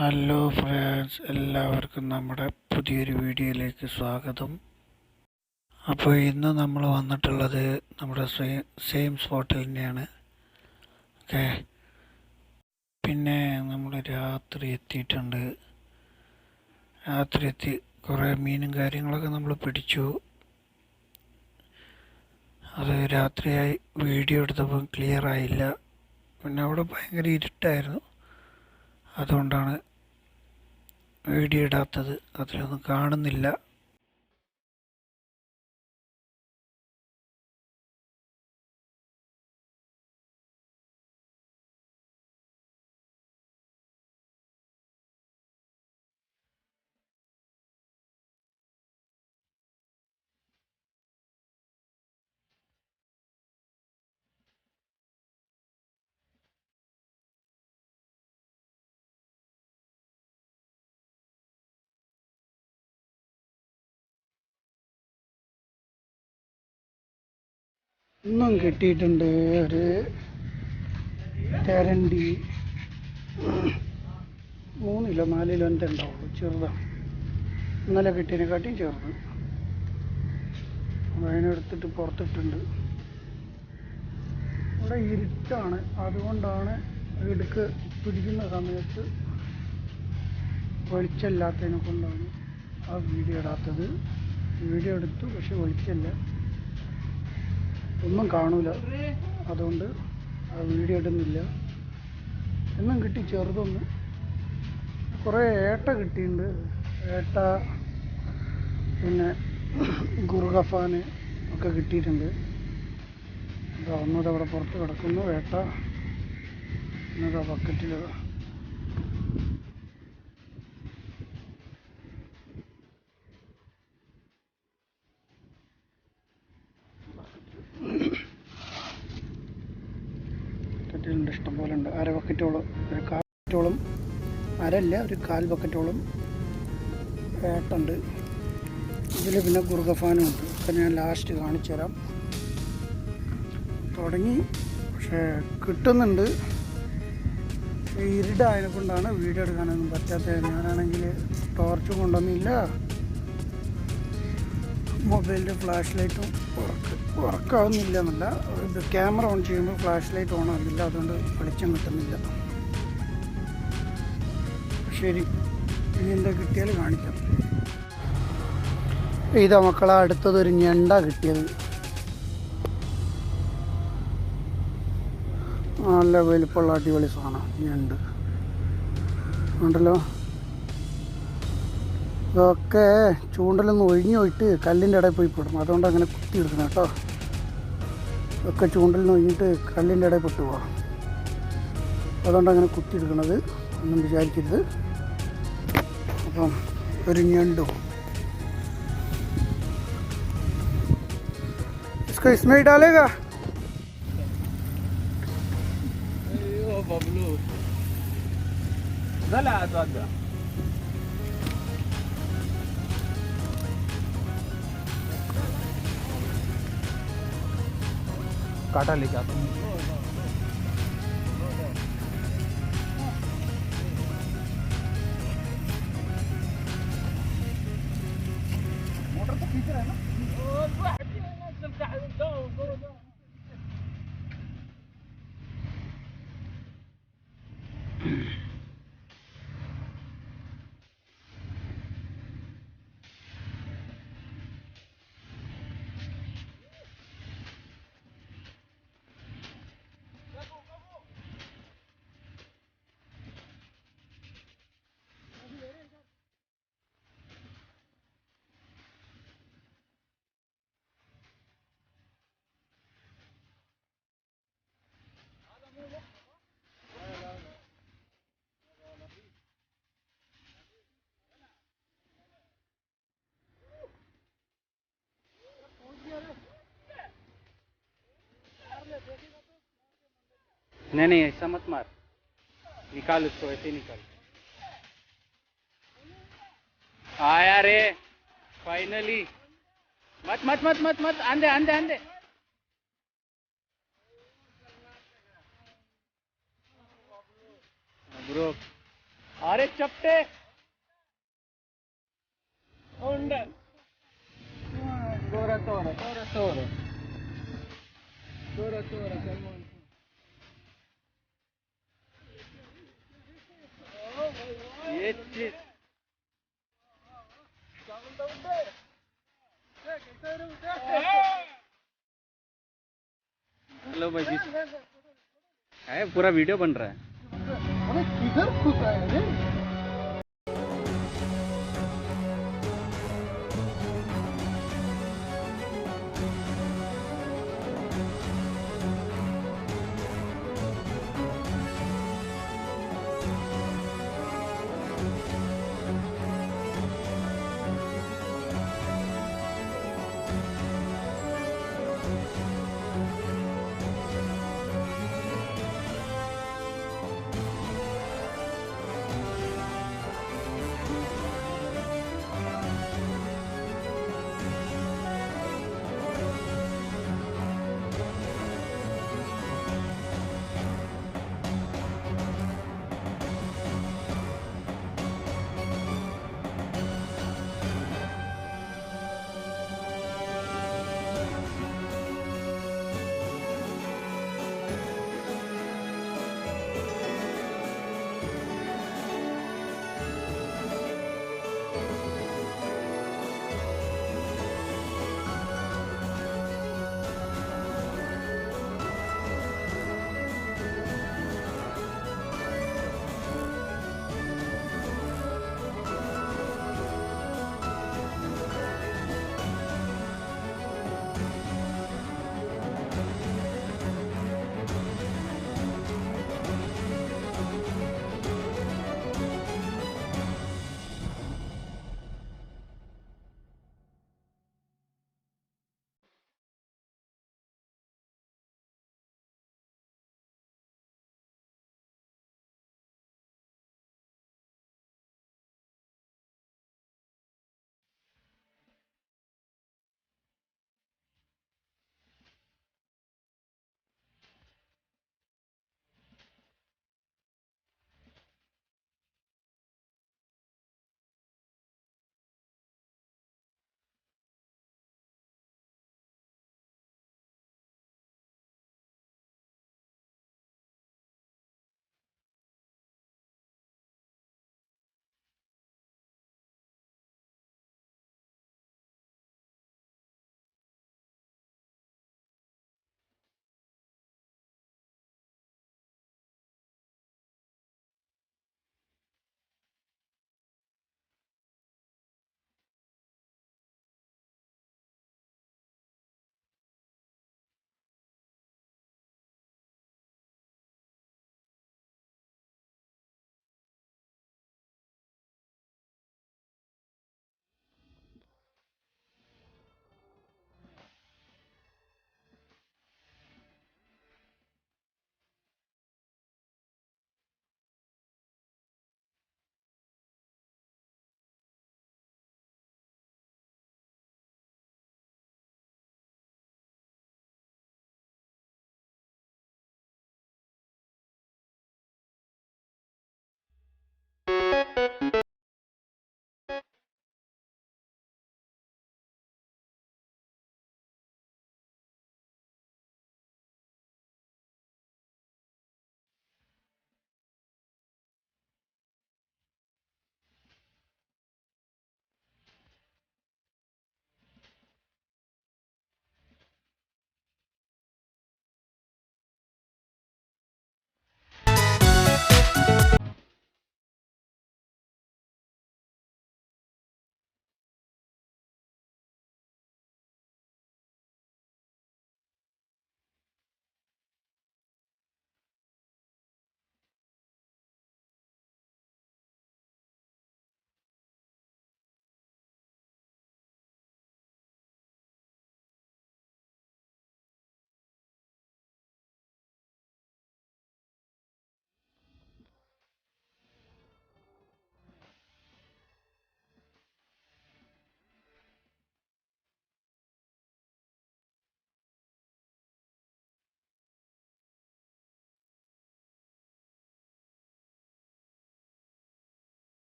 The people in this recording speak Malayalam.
ഹലോ ഫ്രണ്ട്സ്, എല്ലാവർക്കും നമ്മുടെ പുതിയൊരു വീഡിയോയിലേക്ക് സ്വാഗതം. അപ്പോൾ ഇന്ന് നമ്മൾ വന്നിട്ടുള്ളത് നമ്മുടെ സെയിം സ്പോട്ടിൽ തന്നെയാണ്. ഓക്കെ, പിന്നെ നമ്മൾ രാത്രി എത്തിയിട്ടുണ്ട്. രാത്രി എത്തി കുറേ മീനും കാര്യങ്ങളൊക്കെ നമ്മൾ പിടിച്ചു. അത് രാത്രിയായി വീഡിയോ എടുത്തപ്പോൾ ക്ലിയർ ആയില്ല. പിന്നെ അവിടെ ഭയങ്കര ഇരുട്ടായിരുന്നു, അതുകൊണ്ടാണ് വീഡിയോ ഇടാത്തത്. അതിലൊന്നും കാണുന്നില്ല. ഇന്നും കിട്ടിയിട്ടുണ്ട് ഒരു തെരണ്ടി. 3 കിലോ 4 കിലോ എൻ്റെ ഉണ്ടാവുള്ളൂ, ചെറുതാണ്. ഇന്നലെ കിട്ടിയതിനെക്കാട്ടിയും ചെറുത്. അതിനെടുത്തിട്ട് പുറത്തിട്ടുണ്ട്. ഇവിടെ ഇരുട്ടാണ്, അതുകൊണ്ടാണ് ഇടുക്ക് പിടിക്കുന്ന സമയത്ത് വെളിച്ചമില്ലാത്തതിനെ കൊണ്ടാണ് ആ വീഡിയോ ഇടാത്തത്. വീഡിയോ എടുത്തു, പക്ഷെ വെളിച്ചമില്ല, ഒന്നും കാണൂല, അതുകൊണ്ട് ആ വീഡിയോ ഇടുന്നില്ല. എന്നും കിട്ടി ചെറുതൊന്ന്. കുറേ ഏട്ട കിട്ടിയിട്ടുണ്ട്. ഏട്ട, പിന്നെ ഗുർഗഫാന് ഒക്കെ കിട്ടിയിട്ടുണ്ട്. ഒന്നത് അവിടെ പുറത്ത് കിടക്കുന്നു ഏട്ട. എന്നതാ ബക്കറ്റിൽ. ബക്കറ്റിലുണ്ട്, ഇഷ്ടം പോലെ ഉണ്ട്. 1/2 ബക്കറ്റോളം, ഒരു 1/4 ബക്കറ്റോളം, അരല്ല ഒരു 1/4 ബക്കറ്റോളം ഏട്ടുണ്ട്. ഇതിൽ പിന്നെ ഗുർഗഫാനും ഉണ്ട്. ഒക്കെ ഞാൻ ലാസ്റ്റ് കാണിച്ചു തരാം. തുടങ്ങി, പക്ഷേ കിട്ടുന്നുണ്ട്. ഇരുടായതിനെ കൊണ്ടാണ് വീഡിയോ എടുക്കാനൊന്നും പറ്റാത്തത്. ഞാനാണെങ്കിൽ ടോർച്ചും കൊണ്ടൊന്നുമില്ല, മൊബൈലിൻ്റെ ഫ്ലാഷ് ലൈറ്റും വർക്കാവുന്നില്ല എന്നല്ല, ഇത് ക്യാമറ ഓൺ ചെയ്യുമ്പോൾ ഫ്ലാഷ് ലൈറ്റ് ഓൺ ആകുന്നില്ല, അതുകൊണ്ട് വെളിച്ചം കിട്ടുന്നില്ല. ശരി, ഇനി എന്താ കിട്ടിയാൽ കാണിക്കാം. ഇതാ മക്കളെ, അടുത്തതൊരു ഞണ്ട കിട്ടിയത്. നല്ല വലിപ്പമുള്ള അടിപൊളി സാധനം ഞണ്ട് ഉണ്ടല്ലോ. ഇതൊക്കെ ചൂണ്ടലൊന്ന് ഒഴിഞ്ഞു പോയിട്ട് കല്ലിൻ്റെ ഇടയിൽ പോയി പെടും, അതുകൊണ്ട് അങ്ങനെ കുത്തിയെടുക്കണം കേട്ടോ. ഒക്കെ ചൂണ്ടലിന് ഒഴിഞ്ഞിട്ട് കല്ലിൻ്റെ ഇടയിൽ പെട്ടു പോവാം, അതുകൊണ്ട് അങ്ങനെ കുത്തിയെടുക്കണത്. ഒന്നും വിചാരിക്കരുത്. അപ്പം ഒരു ഞണ്ടും इसमें ही डालेगा. बबलू झाला आता काटा लेके आता हूँ. मोटर तो खींच रहा है ना. नहीं ऐसा मत मार, निकाल उसको, ऐसे निकाल. आया रे फाइनली. मत मत मत मत मत, आंदे आंदे आंदे. ब्रो अरे चपटे तोरा तोरा तोरा तोरा तोरा तोरा ये चीज हेलो भाई जी, है पूरा वीडियो बन रहा है। अरे किधर घुसा है रे?